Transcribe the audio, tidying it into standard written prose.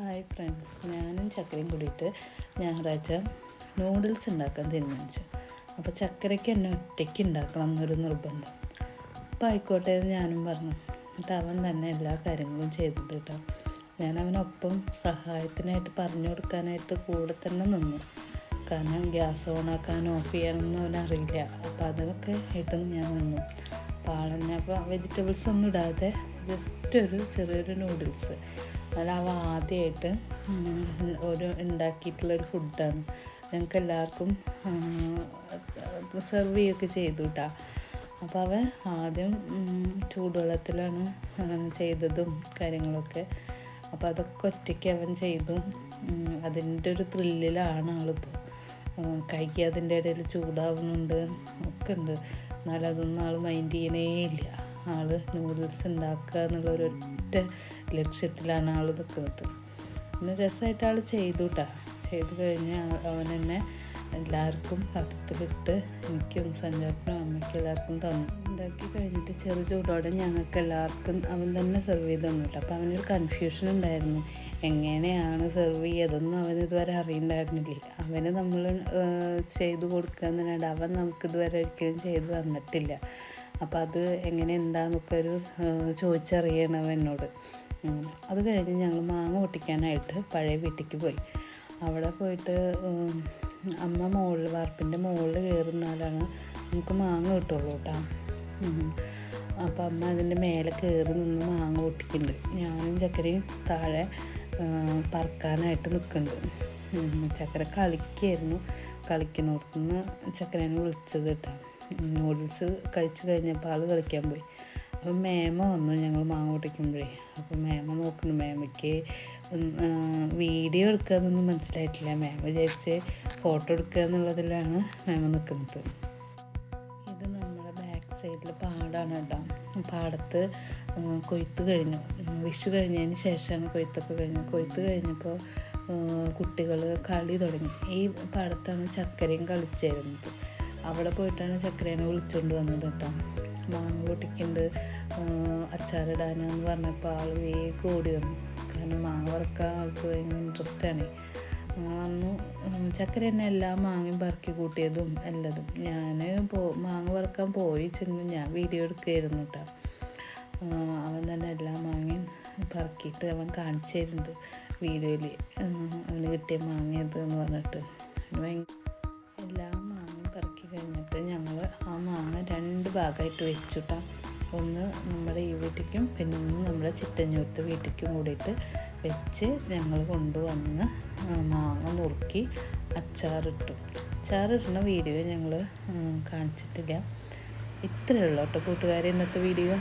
Hi friends, ഞാനും ചക്കരയും കൂടിയിട്ട് ഞായറാഴ്ച നൂഡിൽസ് ഉണ്ടാക്കാൻ തീരുമാനിച്ചു. അപ്പോൾ ചക്കരയ്ക്ക് എന്നെ ഒറ്റയ്ക്ക് ഉണ്ടാക്കണം എന്നൊരു നിർബന്ധം. അപ്പോൾ ആയിക്കോട്ടെ എന്ന് ഞാനും പറഞ്ഞു. എന്നിട്ട് അവൻ തന്നെ എല്ലാ കാര്യങ്ങളും ചെയ്തത് കേട്ടോ. ഞാൻ അവനൊപ്പം സഹായത്തിനായിട്ട് പറഞ്ഞു കൊടുക്കാനായിട്ട് കൂടെ തന്നെ നിന്നു. കാരണം ഗ്യാസ് ഓണാക്കാൻ ഓഫ് ചെയ്യാനൊന്നും അവനറിയില്ല. അപ്പോൾ അതൊക്കെ ആയിട്ട് ഞാൻ നിന്നു. അപ്പോൾ വെജിറ്റബിൾസ് ഒന്നും ഇടാതെ ജസ്റ്റ് ഒരു ചെറിയൊരു നൂഡിൽസ്, അതിൽ അവ ആദ്യമായിട്ട് ഉണ്ടാക്കിയിട്ടുള്ളൊരു ഫുഡാണ്. ഞങ്ങൾക്ക് എല്ലാവർക്കും സെർവ് ചെയ്യുകയൊക്കെ ചെയ്തു കേട്ടോ. അപ്പോൾ അവൻ ആദ്യം ചൂടുവെള്ളത്തിലാണ് ചെയ്തതും കാര്യങ്ങളൊക്കെ. അപ്പോൾ അതൊക്കെ ഒറ്റയ്ക്ക് അവൻ ചെയ്തു. അതിൻ്റെ ഒരു ത്രില്ലിലാണ് ആളിപ്പോൾ. കൈ അതിൻ്റെ ഇടയിൽ ചൂടാവുന്നുണ്ട് ഒക്കെ ഉണ്ട്, എന്നാലും അതൊന്നും ആൾ മൈൻഡ് ചെയ്യണേ ഇല്ല. ആൾ നൂഡിൽസ് ഉണ്ടാക്കുക എന്നുള്ളൊരൊറ്റ ലക്ഷ്യത്തിലാണ് ആൾ നിൽക്കുന്നത്. പിന്നെ രസമായിട്ട് ആൾ ചെയ്തു കേട്ടോ. ചെയ്ത് കഴിഞ്ഞ് അവൻ തന്നെ എല്ലാവർക്കും പാത്രത്തിലിട്ട് എനിക്കും സഞ്ജാപ്പിനും അമ്മയ്ക്കും എല്ലാവർക്കും തന്നു. ഉണ്ടാക്കി കഴിഞ്ഞിട്ട് ചെറു ചൂടോടെ ഞങ്ങൾക്ക് എല്ലാവർക്കും അവൻ തന്നെ സെർവ് ചെയ്ത് തന്നു കേട്ടോ. അപ്പോൾ അവനൊരു കൺഫ്യൂഷൻ ഉണ്ടായിരുന്നു, എങ്ങനെയാണ് സെർവ് ചെയ്യുക, അതൊന്നും അവന് ഇതുവരെ അറിയണ്ടായിരുന്നില്ല. അവന് നമ്മൾ ചെയ്തു കൊടുക്കുക എന്നല്ലാണ്ട് അവൻ നമുക്കിതുവരെ ഒരിക്കലും ചെയ്ത് തന്നിട്ടില്ല. അപ്പോൾ അത് എങ്ങനെ എന്താണെന്നൊക്കെ ചോദിച്ചറിയണം അവൻ എന്നോട്. അത് കഴിഞ്ഞ് ഞങ്ങൾ മാങ്ങ പൊട്ടിക്കാനായിട്ട് പഴയ വീട്ടിലേക്ക് പോയി. അവിടെ പോയിട്ട് അമ്മ വാർപ്പിൻ്റെ മുകളിൽ കയറുന്നാലാണ് നമുക്ക് മാങ്ങ കിട്ടുള്ളൂ കേട്ടോ. അപ്പോൾ അമ്മ അതിൻ്റെ മേലെ കയറി നിന്ന് മാങ്ങ പൊട്ടിക്കുന്നുണ്ട്. ഞാനും ചക്കരയും താഴെ പറക്കാനായിട്ട് നിൽക്കുന്നുണ്ട്. ചക്കര കളിക്കുന്നിടത്തുനിന്ന് ചക്കരേനെ വിളിച്ചത് കേട്ടോ. നൂഡിൽസ് കഴിച്ച് കഴിഞ്ഞപ്പോൾ ആൾ കളിക്കാൻ പോയി. അപ്പം മേമ വന്നു ഞങ്ങൾ മാങ്ങ പൊട്ടിക്കുമ്പോഴേ. അപ്പോൾ മേമ നോക്കുന്നു. മേമയ്ക്ക് വീഡിയോ എടുക്കുക എന്നൊന്നും മനസ്സിലായിട്ടില്ല. മേമ വിചാരിച്ച് ഫോട്ടോ എടുക്കുക എന്നുള്ളതിലാണ് മേമ നിൽക്കുന്നത്. ഇത് നമ്മുടെ ബാക്ക് സൈഡിൽ പാടാണ് കേട്ടോ. പാടത്ത് കൊയ്ത്ത് കഴിഞ്ഞു. വിഷു കഴിഞ്ഞതിന് ശേഷമാണ് കൊയ്ത്തൊക്കെ കഴിഞ്ഞു. കൊയ്ത്ത് കഴിഞ്ഞപ്പോൾ കുട്ടികൾ കളി തുടങ്ങി. ഈ പാടത്താണ് ചക്കരയും കളിച്ചിരുന്നത്. അവിടെ പോയിട്ടാണ് ചക്കരേനെ വിളിച്ചുകൊണ്ട് വന്നത് കേട്ടോ. മാങ്ങ പൊട്ടിക്കുന്നുണ്ട്, അച്ചാറിടാനെന്ന് പറഞ്ഞപ്പോൾ ആൾ വേഗം ഓടി വന്നു. കാരണം മാങ്ങ വറുക്കാൻ ആൾക്ക് ഭയങ്കര ഇൻട്രസ്റ്റാണ്. വന്നു. ചക്കര തന്നെ എല്ലാ മാങ്ങയും പറക്കി കൂട്ടിയതും എല്ലതും. ഞാൻ മാങ്ങ വറുക്കാൻ പോയി ചെന്ന് ഞാൻ വീഡിയോ എടുക്കുകയായിരുന്നു കേട്ടോ. അവൻ തന്നെ എല്ലാ മാങ്ങയും പറക്കിയിട്ട് അവൻ കാണിച്ചു തരുന്നുണ്ട് വീഡിയോയിൽ. അവന് കിട്ടിയ മാങ്ങയത് എന്ന് പറഞ്ഞിട്ട് എല്ലാ മാങ്ങയും പറക്കി കഴിഞ്ഞിട്ട് ഞങ്ങൾ ആ മാങ്ങ 2 ഭാഗമായിട്ട് വെച്ചുട്ടാ. ഒന്ന് നമ്മുടെ ഈ വീട്ടിലേക്കും പിന്നെ ഒന്ന് നമ്മുടെ ചിറ്റഞ്ഞൂരത്തെ വീട്ടിലേക്കും കൂടിയിട്ട് വെച്ച് ഞങ്ങൾ കൊണ്ടുവന്ന് മാങ്ങ നുറുക്കി അച്ചാറിട്ടു. അച്ചാറിടുന്ന വീഡിയോ ഞങ്ങൾ കാണിച്ചിട്ടില്ല. ഇത്രയേ ഉള്ളൂ കേട്ടോ കൂട്ടുകാരെ ഇന്നത്തെ വീഡിയോ.